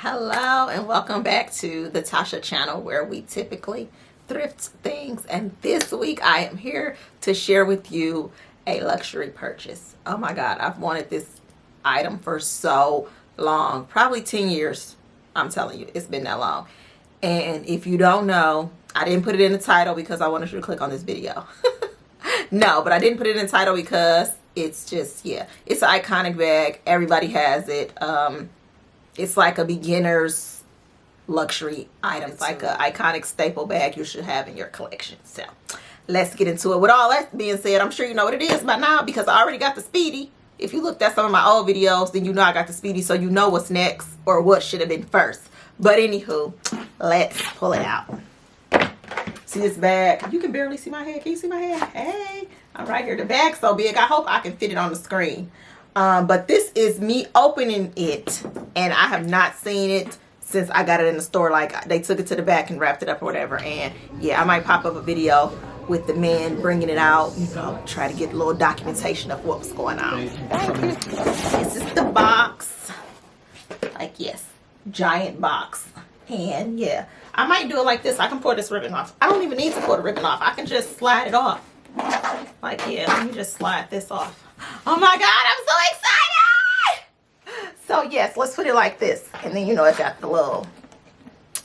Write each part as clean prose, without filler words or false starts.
Hello and welcome back to the Tasha Channel, where we typically thrift things, and this week I am here to share with you a luxury purchase. Oh my god, I've wanted this item for so long, probably 10 years. I'm telling you, it's been that long. And if you don't know, I didn't put it in the title because I wanted you to click on this video. No, but I didn't put it in the title because it's just, yeah, it's an iconic bag. Everybody has it. It's like a beginner's luxury item. It's like an iconic staple bag you should have in your collection. So let's get into it. With all that being said, I'm sure you know what it is by now because I already got the Speedy. If you looked at some of my old videos, then you know I got the Speedy, so you know what's next or what should have been first. But anywho, let's pull it out. See this bag? You can barely see my head. Can you see my head? Hey, I'm right here. The bag's so big, I hope I can fit it on the screen. But this is me opening it, and I have not seen it since I got it in the store. Like, they took it to the back and wrapped it up or whatever. And yeah, I might pop up a video with the man bringing it out, you know, try to get a little documentation of what's going on. This is the box. Like, yes, giant box. And yeah, I might do it like this. I can pull this ribbon off. I don't even need to pull the ribbon off. I can just slide it off. Like, yeah, let me just slide this off. Oh my god, I'm so excited! So yes, let's put it like this. And then, you know, it got the little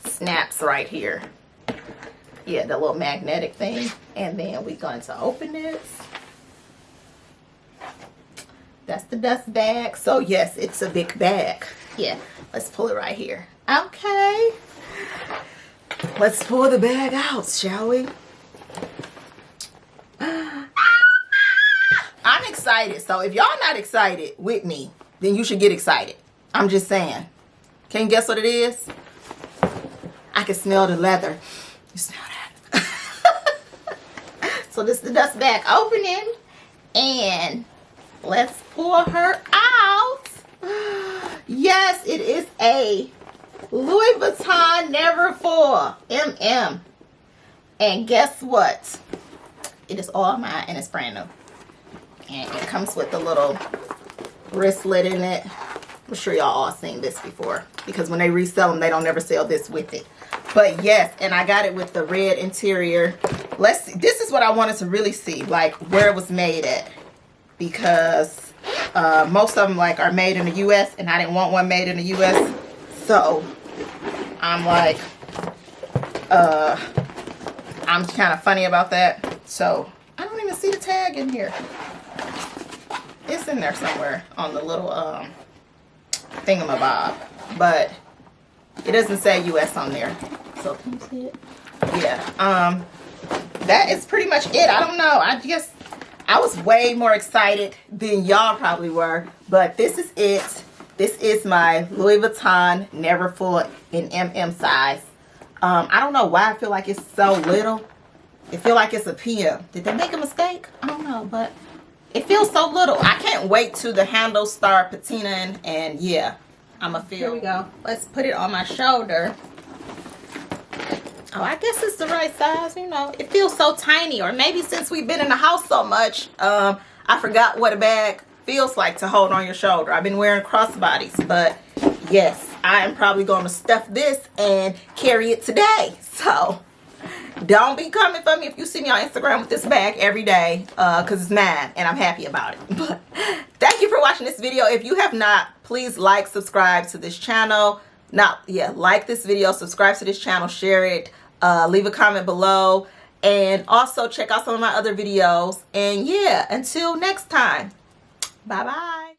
snaps right here. Yeah, the little magnetic thing. And then we're going to open this. That's the dust bag. So yes, it's a big bag. Yeah, let's pull it right here. Okay. Let's pull the bag out, shall we? I'm excited. So if y'all not excited with me, then you should get excited. I'm just saying. Can you guess what it is? I can smell the leather. You smell that? So this is the dust bag opening. And let's pull her out. Yes, it is a Louis Vuitton Neverfull MM. And guess what? It is all mine and it's brand new. And it comes with a little wristlet in it. I'm sure y'all all seen this before, because when they resell them, they don't ever sell this with it. But yes, and I got it with the red interior. Let's see. This is what I wanted to really see, like where it was made at, because most of them like are made in the US, and I didn't want one made in the US. So I'm like, I'm kind of funny about that. So I don't even see the tag in here. It's in there somewhere on the little thingamabob, but it doesn't say US on there. So can you see it? Yeah. That is pretty much it. I don't know. I guess I was way more excited than y'all probably were, but this is it. This is my Louis Vuitton Neverfull in MM size. I don't know why I feel like it's so little. It feel like it's a PM. Did they make a mistake? I don't know, but it feels so little. I can't wait till the handles start patinaing, and yeah, I'm a feel. Here we go. Let's put it on my shoulder. Oh, I guess it's the right size, you know. It feels so tiny, or maybe since we've been in the house so much, I forgot what a bag feels like to hold on your shoulder. I've been wearing crossbodies, but yes, I am probably going to stuff this and carry it today. So don't be coming for me if you see me on Instagram with this bag every day, because it's mine and I'm happy about it. But thank you for watching this video. If you have not, please like, subscribe to this channel. Like this video, subscribe to this channel, share it, leave a comment below, and also check out some of my other videos. And yeah, until next time, bye bye.